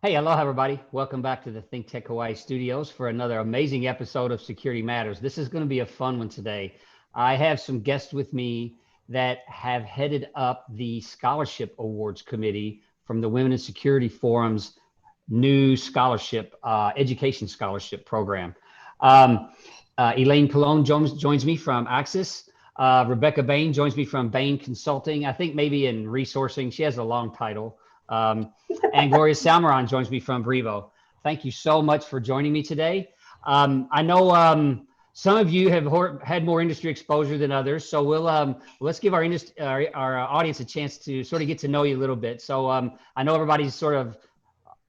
Hey, aloha everybody. Welcome back to the ThinkTech Hawaii studios for another amazing episode of Security Matters. This is going to be a fun one today. I have some guests with me that have headed up the Scholarship Awards Committee from the Women in Security Forum's new scholarship, education scholarship program. Elaine Palome joins me from Axis. Rebecca Bayne joins me from Bayne Consulting, I think maybe in resourcing. She has a long title. And Gloria Salmeron joins me from Brevo. Thank you so much for joining me today. I know some of you have had more industry exposure than others, so let's give our audience a chance to sort of get to know you a little bit. So I know everybody's sort of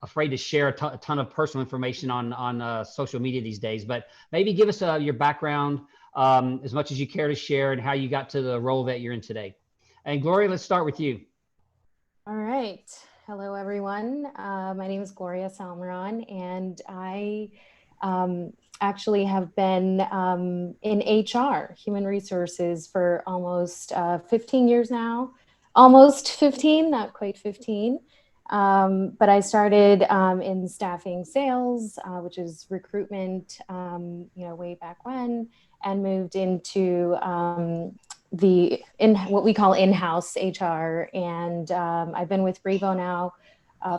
afraid to share a ton of personal information on social media these days, but maybe give us your background as much as you care to share and how you got to the role that you're in today. And Gloria, let's start with you. All right. Hello, everyone. My name is Gloria Salmeron, and I actually have been in HR, human resources, for almost 15 years now. Almost 15, not quite 15. But I started in staffing sales, which is recruitment, way back when, and moved into what we call in-house HR. And I've been with Brevo now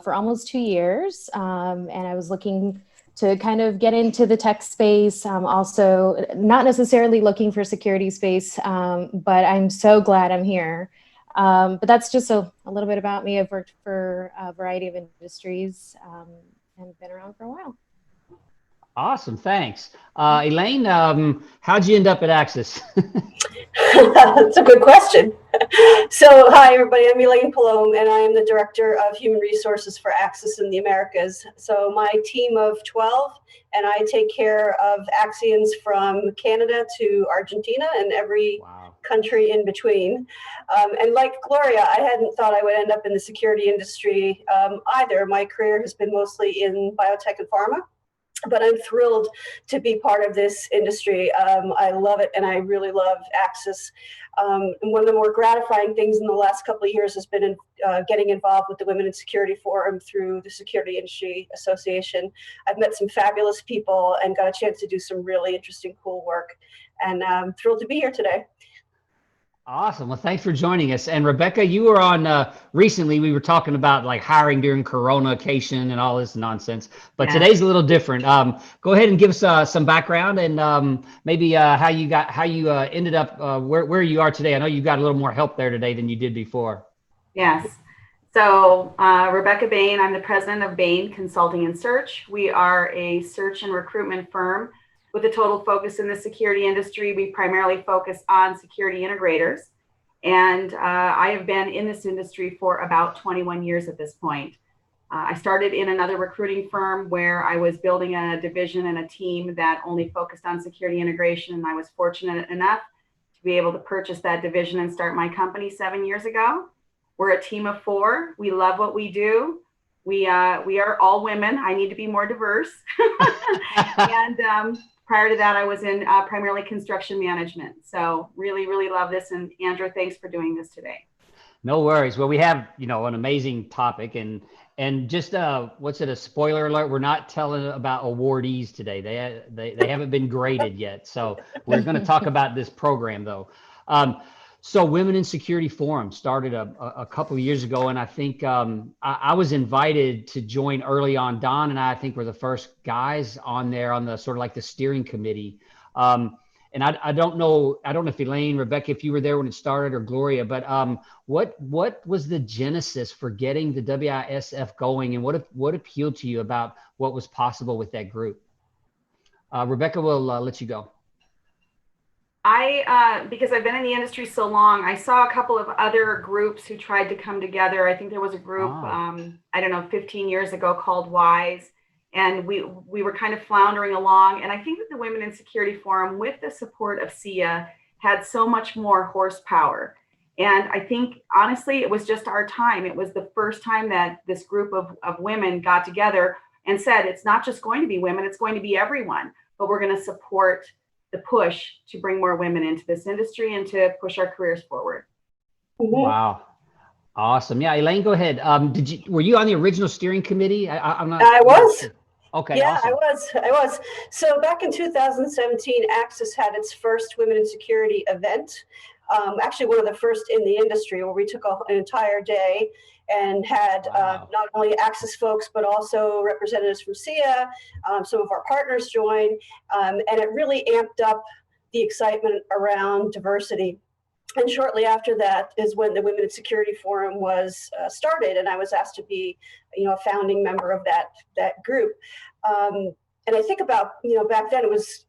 for almost 2 years. And I was looking to kind of get into the tech space, also not necessarily looking for security space, but I'm so glad I'm here. But that's just a little bit about me. I've worked for a variety of industries and been around for a while. Awesome, thanks. Elaine, how'd you end up at Axis? That's a good question. So, hi everybody, I'm Elaine Palome, and I am the Director of Human Resources for Axis in the Americas. So my team of 12, and I take care of Axians from Canada to Argentina and every country in between. And like Gloria, I hadn't thought I would end up in the security industry either. My career has been mostly in biotech and pharma, but I'm thrilled to be part of this industry. I love it, and I really love Axis. And one of the more gratifying things in the last couple of years has been getting involved with the Women in Security Forum through the Security Industry Association. I've met some fabulous people and got a chance to do some really interesting, cool work. And I'm thrilled to be here today. Awesome. Well, thanks for joining us. And Rebecca, you were on recently, we were talking about like hiring during Corona-cation and all this nonsense, but today's a little different. Go ahead and give us some background and maybe how you ended up where you are today. I know you got a little more help there today than you did before. Yes. So Rebecca Bayne, I'm the president of Bayne Consulting and Search. We are a search and recruitment firm with a total focus in the security industry. We primarily focus on security integrators. And I have been in this industry for about 21 years at this point. I started in another recruiting firm where I was building a division and a team that only focused on security integration. And I was fortunate enough to be able to purchase that division and start my company 7 years ago. We're a team of 4. We love what we do. We are all women. I need to be more diverse. And prior to that, I was in primarily construction management. So really, really love this. And Andrew, thanks for doing this today. No worries. Well, we have, an amazing topic and just what's it, a spoiler alert? We're not telling about awardees today. They haven't been graded yet. So we're going to talk about this program though. So Women in Security Forum started a couple of years ago, and I think I was invited to join early on. Don and I think were the first guys on there on the sort of like the steering committee. And I don't know if Elaine, Rebecca, if you were there when it started, or Gloria, but what was the genesis for getting the WISF going, and what appealed to you about what was possible with that group? Rebecca, will let you go. Because I've been in the industry so long, I saw a couple of other groups who tried to come together. I think there was a group, 15 years ago called WISE, and we were kind of floundering along. And I think that the Women in Security Forum, with the support of SIA, had so much more horsepower. And I think, honestly, it was just our time. It was the first time that this group of women got together and said, it's not just going to be women, it's going to be everyone, but we're going to support the push to bring more women into this industry and to push our careers forward. Wow. Awesome. Yeah, Elaine, go ahead. Were you on the original steering committee? I'm not. I I'm not was. sure. Okay, Yeah, awesome. I was. So back in 2017, Axis had its first Women in Security event. Actually, one of the first in the industry, where we took an entire day and had Wow. not only Axis folks, but also representatives from SIA, some of our partners joined, and it really amped up the excitement around diversity. And shortly after that is when the Women in Security Forum was started, and I was asked to be, a founding member of that group. And I think about, back then it was,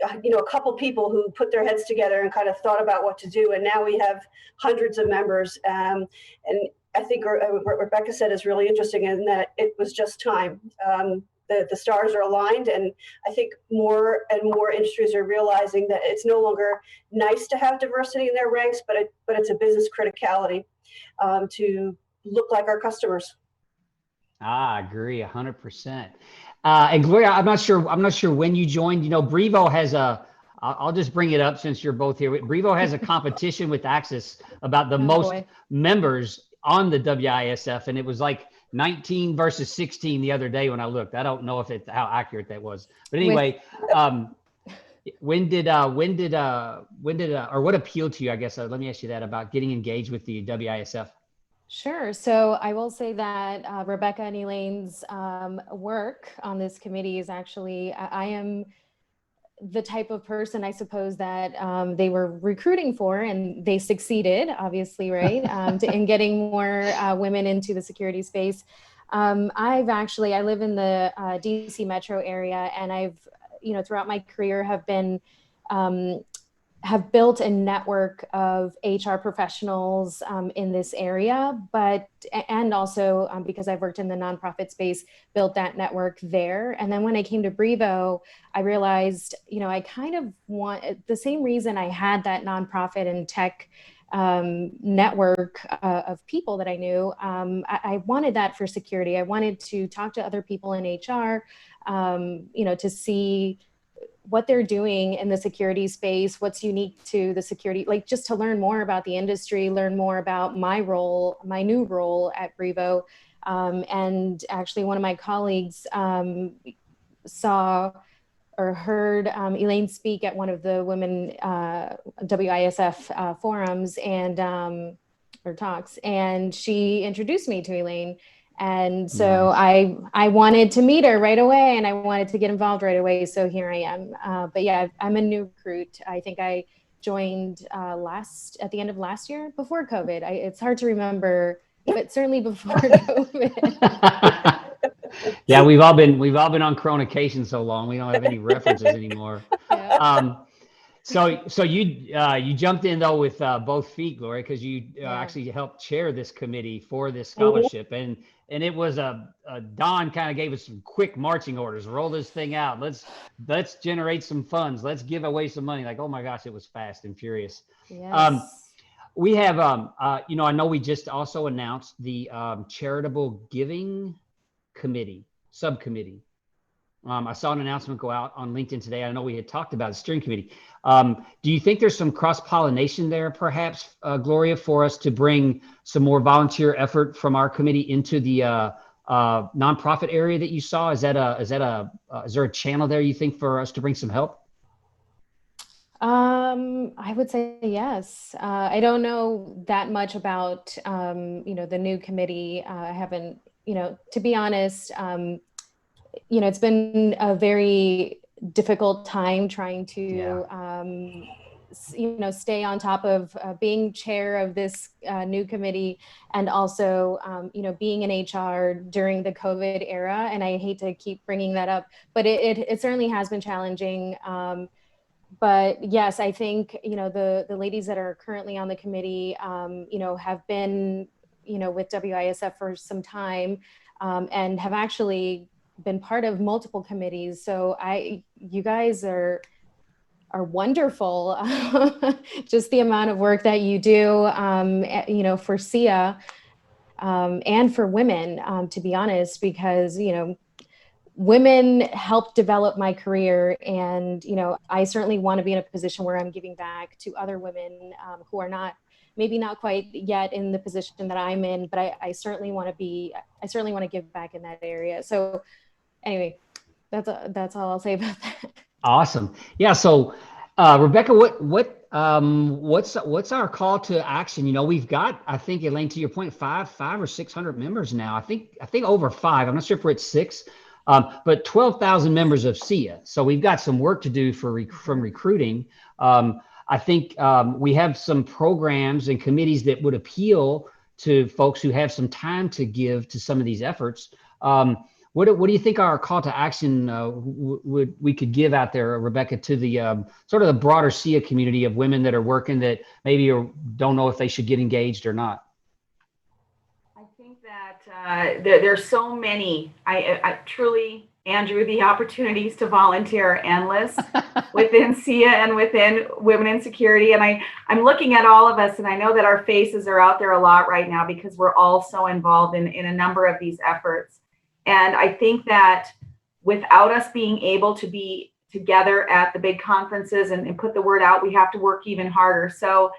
a couple people who put their heads together and kind of thought about what to do, and now we have hundreds of members. And I think what Rebecca said is really interesting, in that it was just time. The stars are aligned, and I think more and more industries are realizing that it's no longer nice to have diversity in their ranks, but it's a business criticality to look like our customers. I agree 100%. And Gloria, I'm not sure when you joined. Brevo has I'll just bring it up since you're both here. Brevo has a competition with Axis about the most members on the WISF, and it was like 19 versus 16 the other day when I looked. I don't know if how accurate that was, but anyway, when did or what appealed to you? I guess let me ask you that about getting engaged with the WISF. Sure. So I will say that Rebecca and Elaine's work on this committee is actually, I am the type of person, I suppose, that they were recruiting for, and they succeeded, obviously, right, in getting more women into the security space. I live in the DC metro area, and I've, throughout my career have built a network of HR professionals in this area, and also because I've worked in the nonprofit space, built that network there. And then when I came to Brevo, I realized, I kind of want the same reason I had that nonprofit and tech network of people that I knew. I wanted that for security. I wanted to talk to other people in HR, to see what they're doing in the security space, what's unique to the security, like just to learn more about the industry, learn more about my new role at Brevo. And actually one of my colleagues saw or heard Elaine speak at one of the women WISF forums or talks, and she introduced me to Elaine. And so nice. I wanted to meet her right away, and I wanted to get involved right away. So here I am. But yeah, I'm a new recruit. I think I joined at the end of last year, before COVID. It's hard to remember, but certainly before COVID. Yeah, we've all been on Chronication so long, we don't have any references anymore. Yeah. So you jumped in though with both feet, Gloria, because you actually helped chair this committee for this scholarship, and it was Don kind of gave us some quick marching orders. Roll this thing out. Let's generate some funds. Let's give away some money. Like, oh my gosh, it was fast and furious. Yes. We have I know we just also announced the charitable giving subcommittee. I saw an announcement go out on LinkedIn today. I know we had talked about the steering committee. Do you think there's some cross-pollination there, perhaps, Gloria, for us to bring some more volunteer effort from our committee into the nonprofit area that you saw? Is there a channel there you think for us to bring some help? I would say yes. I don't know that much about the new committee. I haven't, to be honest. It's been a very difficult time trying to, stay on top of being chair of this new committee, and also, being in HR during the COVID era. And I hate to keep bringing that up, but it certainly has been challenging. But yes, I think, the ladies that are currently on the committee, have been, with WISF for some time, and have actually been part of multiple committees. So you guys are wonderful. Just the amount of work that you do, for SIA, and for women, to be honest, because, women helped develop my career. And, I certainly want to be in a position where I'm giving back to other women who are not maybe not quite yet in the position that I'm in, but I certainly want to give back in that area. So anyway, that's all I'll say about that. Awesome. Yeah. So, Rebecca, what's our call to action? You know, we've got, I think, Elaine, to your point, five or 600 members now. I think over 5. I'm not sure if we're at 6, but 12,000 members of SIA. So we've got some work to do from recruiting. I think we have some programs and committees that would appeal to folks who have some time to give to some of these efforts. What do you think our call to action we could give out there, Rebecca, to the sort of the broader SIA community of women that are working that maybe don't know if they should get engaged or not? I think that there's so many. I truly, Andrew, the opportunities to volunteer are endless within SIA and within Women in Security. And I'm looking at all of us, and I know that our faces are out there a lot right now because we're all so involved in a number of these efforts. And I think that without us being able to be together at the big conferences and put the word out, we have to work even harder. So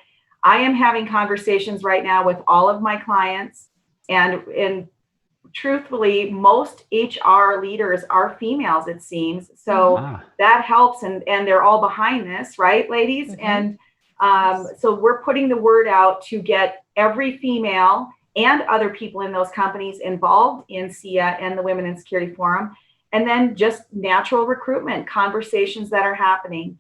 I am having conversations right now with all of my clients, and truthfully, most HR leaders are females, it seems. So that helps, and they're all behind this, right, ladies? Mm-hmm. And so we're putting the word out to get every female and other people in those companies involved in SIA and the Women in Security Forum. And then just natural recruitment, conversations that are happening.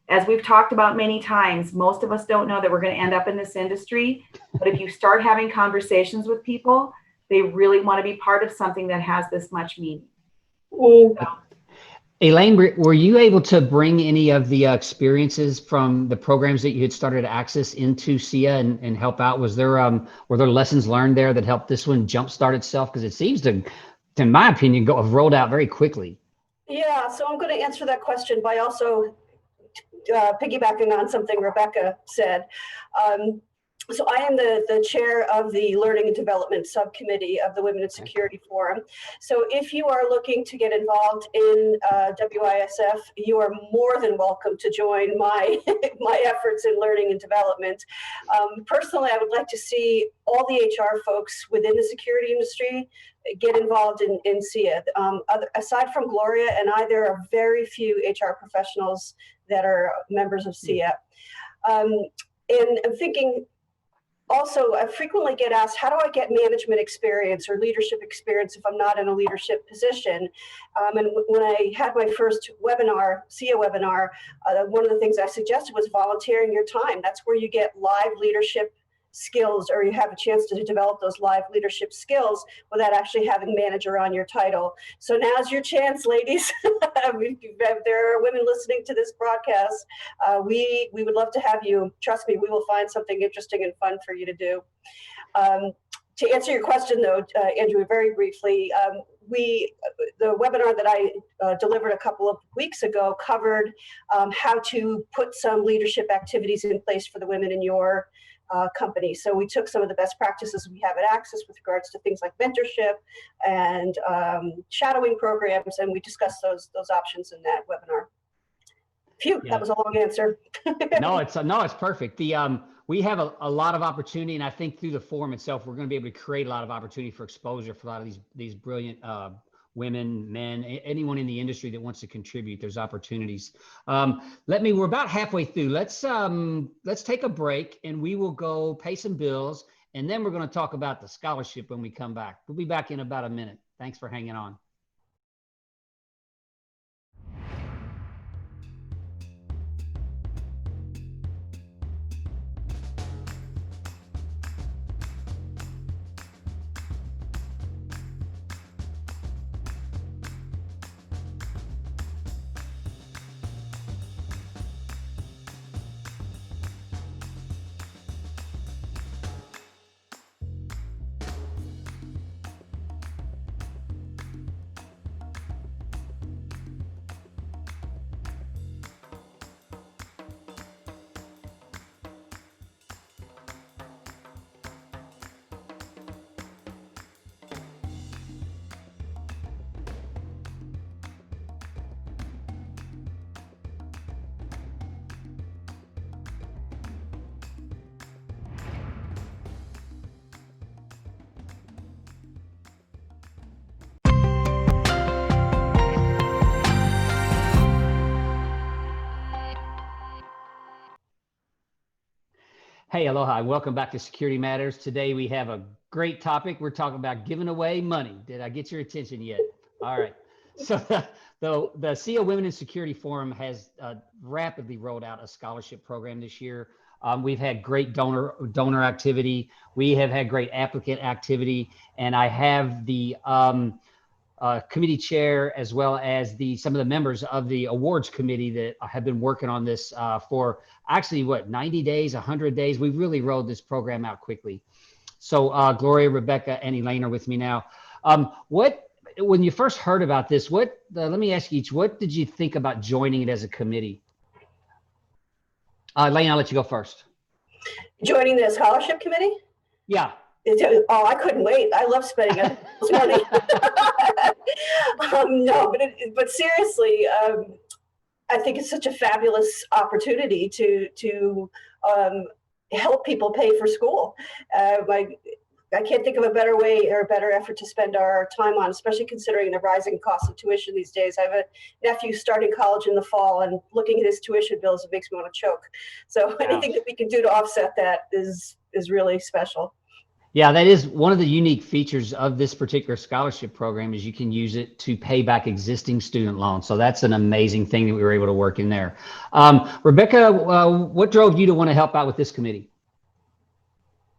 As we've talked about many times, most of us don't know that we're going to end up in this industry. But if you start having conversations with people, they really want to be part of something that has this much meaning. So, Elaine, were you able to bring any of the experiences from the programs that you had started at Access into SIA and help out? Were there lessons learned there that helped this one jumpstart itself? Because it seems to, in my opinion, have rolled out very quickly. Yeah, so I'm going to answer that question by also piggybacking on something Rebecca said. So I am the chair of the Learning and Development Subcommittee of the Women in Security Forum. So if you are looking to get involved in WISF, you are more than welcome to join my efforts in learning and development. Personally, I would like to see all the HR folks within the security industry get involved in SIA. Aside from Gloria and I, there are very few HR professionals that are members of SIA. And I'm thinking, also, I frequently get asked, how do I get management experience or leadership experience if I'm not in a leadership position? And when I had my first webinar, SIA webinar, one of the things I suggested was volunteering your time. That's where you get live leadership skills, or you have a chance to develop those live leadership skills without actually having manager on your title. So now's your chance, ladies. If there are women listening to this broadcast, we would love to have you. Trust me, we will find something interesting and fun for you to do. To answer your question, though, Andrew, very briefly, the webinar that I delivered a couple of weeks ago covered how to put some leadership activities in place for the women in your company. So we took some of the best practices we have at Access with regards to things like mentorship and shadowing programs, and we discussed those options in that webinar. Phew, yeah. That was a long answer. No, it's perfect. We have a lot of opportunity, and I think through the forum itself, we're going to be able to create a lot of opportunity for exposure for a lot of these brilliant women, men, anyone in the industry that wants to contribute. There's opportunities. We're about halfway through. Let's take a break, and we will go pay some bills, and then we're going to talk about the scholarship when we come back. We'll be back in about a minute. Thanks for hanging on. Hey, aloha. Welcome back to Security Matters. Today we have a great topic. We're talking about giving away money. Did I get your attention yet? All right. So the SIA Women in Security Forum has rapidly rolled out a scholarship program this year. We've had great donor activity. We have had great applicant activity, and I have the committee chair, as well as some of the members of the awards committee that have been working on this for actually 90 days, 100 days. We've really rolled this program out quickly. So Gloria, Rebecca, and Elaine are with me now. When you first heard about this, let me ask you each, what did you think about joining it as a committee? Elaine, I'll let you go first. Joining the scholarship committee? Yeah. Oh, I couldn't wait. I love spending money. No, but seriously, I think it's such a fabulous opportunity to help people pay for school. I can't think of a better way or a better effort to spend our time on, especially considering the rising cost of tuition these days. I have a nephew starting college in the fall, and looking at his tuition bills, it makes me want to choke. So anything that we can do to offset that is really special. Yeah, that is one of the unique features of this particular scholarship program, is you can use it to pay back existing student loans. So that's an amazing thing that we were able to work in there. Rebecca, what drove you to want to help out with this committee?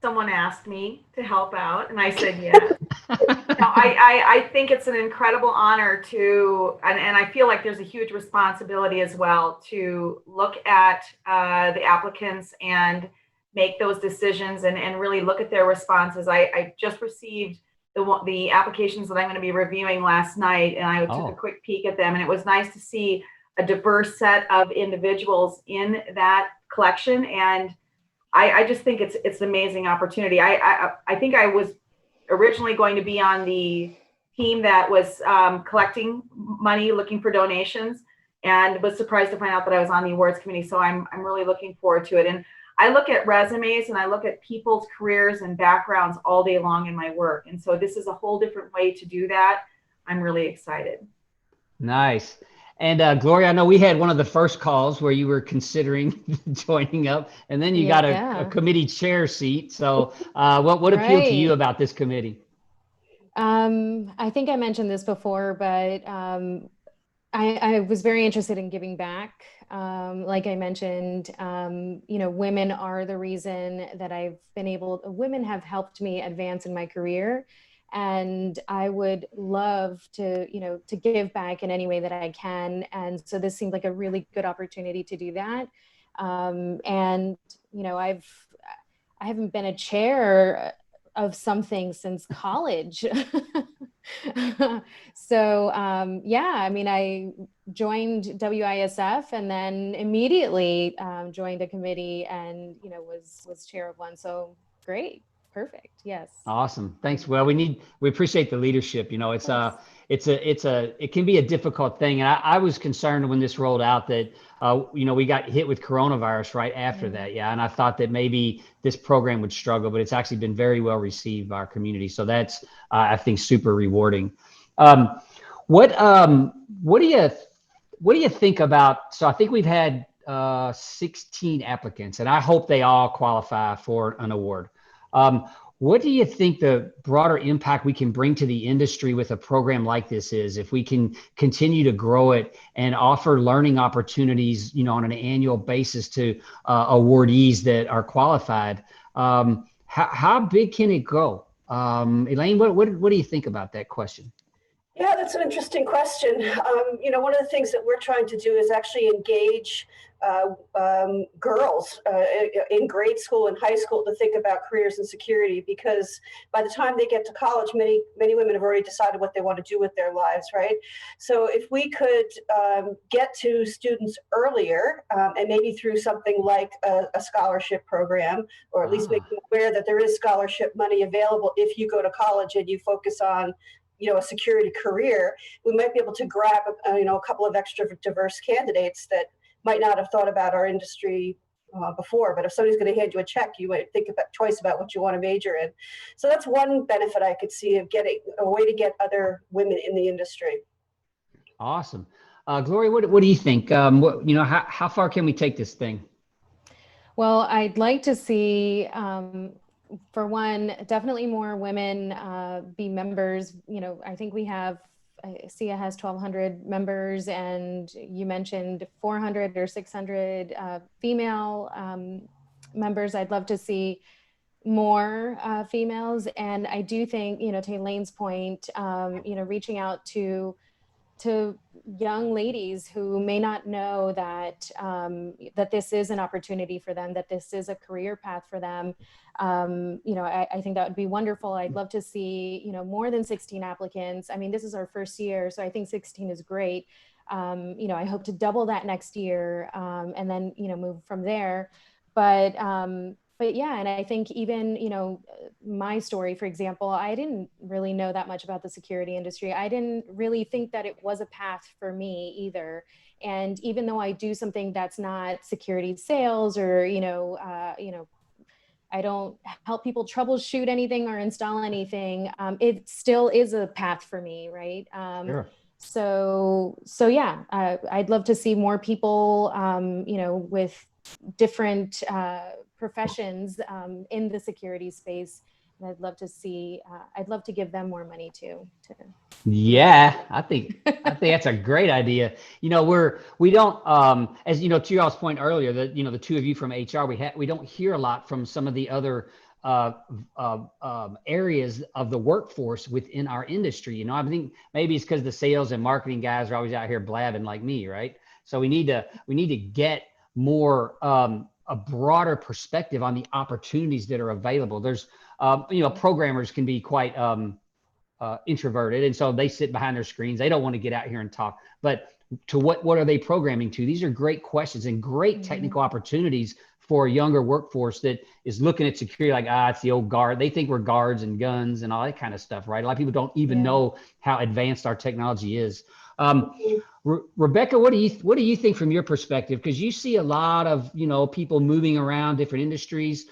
Someone asked me to help out, and I said yes. I think it's an incredible honor to, and I feel like there's a huge responsibility as well to look at the applicants and make those decisions and really look at their responses. I just received the applications that I'm going to be reviewing last night, and I took a quick peek at them, and it was nice to see a diverse set of individuals in that collection. And I just think it's an amazing opportunity. I think I was originally going to be on the team that was collecting money, looking for donations, and was surprised to find out that I was on the awards committee. So I'm really looking forward to it. And I look at resumes and I look at people's careers and backgrounds all day long in my work. And so this is a whole different way to do that. I'm really excited. Nice. And Gloria, I know we had one of the first calls where you were considering joining up, and then you got a committee chair seat. So what appealed to you about this committee? I think I mentioned this before, but I was very interested in giving back. Like I mentioned, women are the reason that women have helped me advance in my career. And I would love to give back in any way that I can. And so this seemed like a really good opportunity to do that. I haven't been a chair of something since college. So I joined WISF and then immediately joined a committee and was chair of one. So great. Perfect. Yes. Awesome. Thanks. Well, we appreciate the leadership. It can be a difficult thing. And I was concerned when this rolled out that, we got hit with coronavirus right after that. Yeah. And I thought that maybe this program would struggle, but it's actually been very well received by our community. So that's, I think, super rewarding. What do you think about, so I think we've had 16 applicants, and I hope they all qualify for an award. What do you think the broader impact we can bring to the industry with a program like this is, if we can continue to grow it and offer learning opportunities, on an annual basis to awardees that are qualified? How big can it go? Elaine, what do you think about that question? Yeah, that's an interesting question. One of the things that we're trying to do is actually engage girls in grade school and high school to think about careers in security, because by the time they get to college, many women have already decided what they want to do with their lives, right? So if we could get to students earlier, and maybe through something like a scholarship program, or at least make them aware that there is scholarship money available if you go to college and you focus on a security career, we might be able to grab a couple of extra diverse candidates that might not have thought about our industry before. But if somebody's going to hand you a check, you might think twice about what you want to major in. So that's one benefit I could see of getting a way to get other women in the industry. Awesome. Gloria, what do you think? How far can we take this thing? Well, I'd like to see, for one, definitely more women be members. You know, I think we have, SIA has 1,200 members, and you mentioned 400 or 600 female members. I'd love to see more females. And I do think, you know, to Elaine's point, you know, reaching out to young ladies who may not know that that this is an opportunity for them, that this is a career path for them. You know, I think that would be wonderful. I'd love to see, you know, more than 16 applicants. I mean, this is our first year, so I think 16 is great. You know, I hope to double that next year, and then, you know, move from there. But yeah, and I think even, you know, my story, for example, I didn't really know that much about the security industry. I didn't really think that it was a path for me either. And even though I do something that's not security sales, or, you know, I don't help people troubleshoot anything or install anything, it still is a path for me, right? Sure. So yeah, I'd love to see more people, you know, with different professions in the security space. And I'd love to see, I'd love to give them more money too. Yeah, I think that's a great idea. You know, we don't, as you know, to y'all's point earlier, that, you know, the two of you from HR, we don't hear a lot from some of the other areas of the workforce within our industry. You know, I think maybe it's because the sales and marketing guys are always out here blabbing like me, right? So we need to get more a broader perspective on the opportunities that are available. There's you know, programmers can be quite introverted, and so they sit behind their screens. They don't want to get out here and talk. But to what are they programming to? These are great questions and great technical opportunities for a younger workforce that is looking at security like, it's the old guard. They think we're guards and guns and all that kind of stuff, right? A lot of people don't even know how advanced our technology is. Rebecca, what do you think from your perspective? Because you see a lot of, you know, people moving around different industries.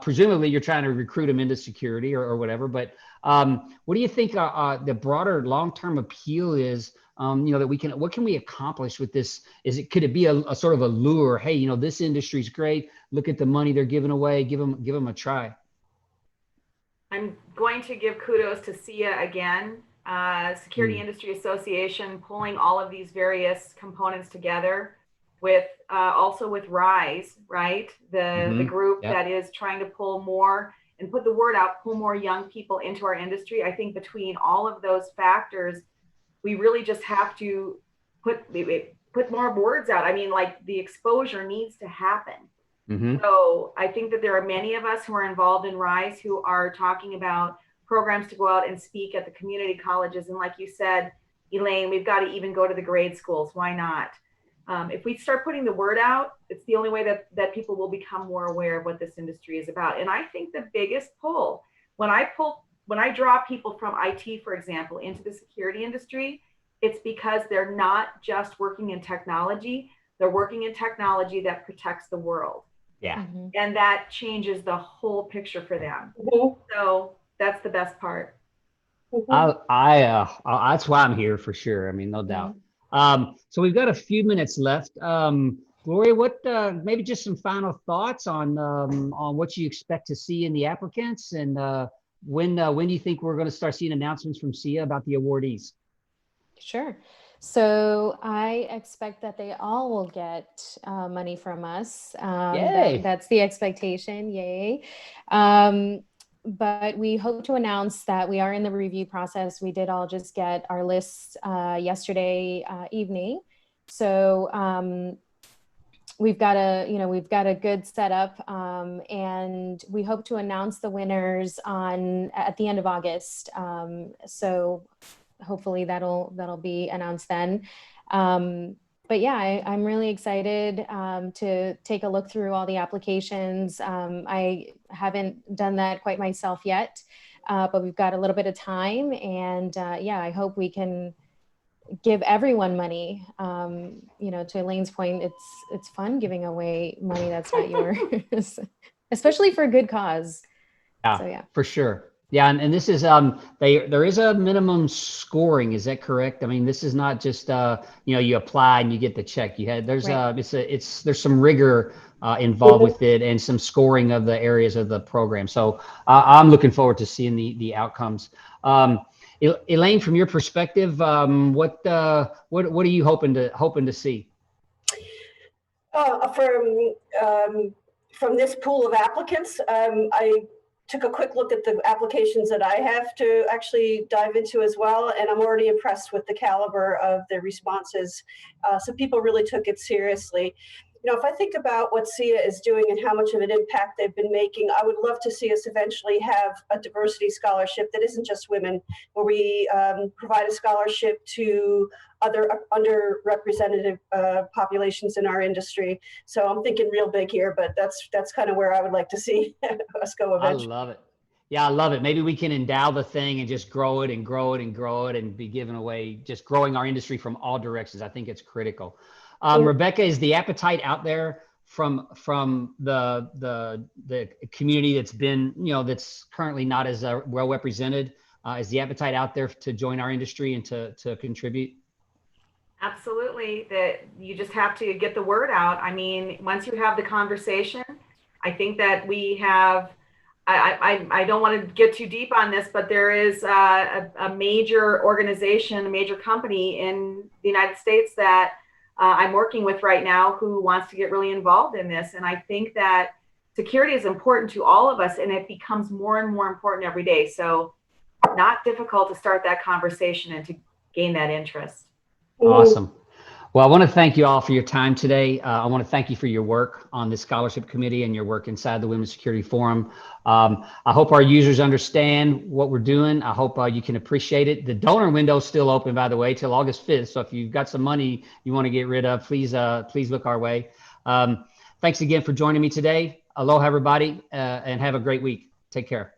Presumably you're trying to recruit them into security or whatever, but what do you think the broader long-term appeal is, you know, that what can we accomplish with this? Could it be a sort of a lure? Hey, you know, this industry's great. Look at the money they're giving away. Give them a try. I'm going to give kudos to SIA again, Security Industry Association, pulling all of these various components together with also with RISE, right? The group that is trying to pull more and put the word out, pull more young people into our industry. I think between all of those factors, we really just have to put more words out. I mean, like, the exposure needs to happen. So I think that there are many of us who are involved in RISE who are talking about programs to go out and speak at the community colleges. And like you said, Elaine, we've got to even go to the grade schools. Why not? If we start putting the word out, it's the only way that people will become more aware of what this industry is about. And I think the biggest pull, when I draw people from IT, for example, into the security industry, it's because they're not just working in technology, they're working in technology that protects the world. Yeah. And that changes the whole picture for them. So that's the best part. That's why I'm here for sure. I mean, no doubt. So we've got a few minutes left. Gloria, what maybe just some final thoughts on what you expect to see in the applicants, and when do you think we're going to start seeing announcements from SIA about the awardees? Sure. So I expect that they all will get money from us. Yay. That's the expectation. Yay. But we hope to announce that we are in the review process. We did all just get our lists yesterday evening. So we've got a good setup, and we hope to announce the winners at the end of August. So hopefully that'll be announced then. But yeah, I'm really excited to take a look through all the applications. I haven't done that quite myself yet, but we've got a little bit of time, and yeah, I hope we can give everyone money. You know, to Elaine's point, it's fun giving away money that's not yours, especially for a good cause. Yeah, so, yeah. For sure. Yeah, and this is there is a minimum scoring. Is that correct? I mean, this is not just you know, you apply and you get the check. There's right. There's some rigor involved with it, and some scoring of the areas of the program. So I'm looking forward to seeing the outcomes. Elaine, from your perspective, what are you hoping to see? From this pool of applicants, I took a quick look at the applications that I have to actually dive into as well, and I'm already impressed with the caliber of the responses. So people really took it seriously. You know, if I think about what SIA is doing and how much of an impact they've been making, I would love to see us eventually have a diversity scholarship that isn't just women, where we provide a scholarship to other underrepresented populations in our industry. So I'm thinking real big here, but that's kind of where I would like to see us go eventually. I love it. Yeah, I love it. Maybe we can endow the thing and just grow it and grow it and grow it and be giving away, just growing our industry from all directions. I think it's critical. Rebecca, is the appetite out there from the community that's been, that's currently not as well represented? Is the appetite out there to join our industry and to contribute? Absolutely. That you just have to get the word out. I mean, once you have the conversation, I think that we have, I don't want to get too deep on this, but there is a major organization, a major company in the United States that I'm working with right now who wants to get really involved in this. And I think that security is important to all of us, and it becomes more and more important every day. So not difficult to start that conversation and to gain that interest. Awesome. Well, I want to thank you all for your time today. I want to thank you for your work on the scholarship committee and your work inside the Women's Security Forum. I hope our users understand what we're doing. I hope you can appreciate it. The donor window is still open, by the way, till August 5th. So if you've got some money you want to get rid of, please look our way. Thanks again for joining me today. Aloha, everybody, and have a great week. Take care.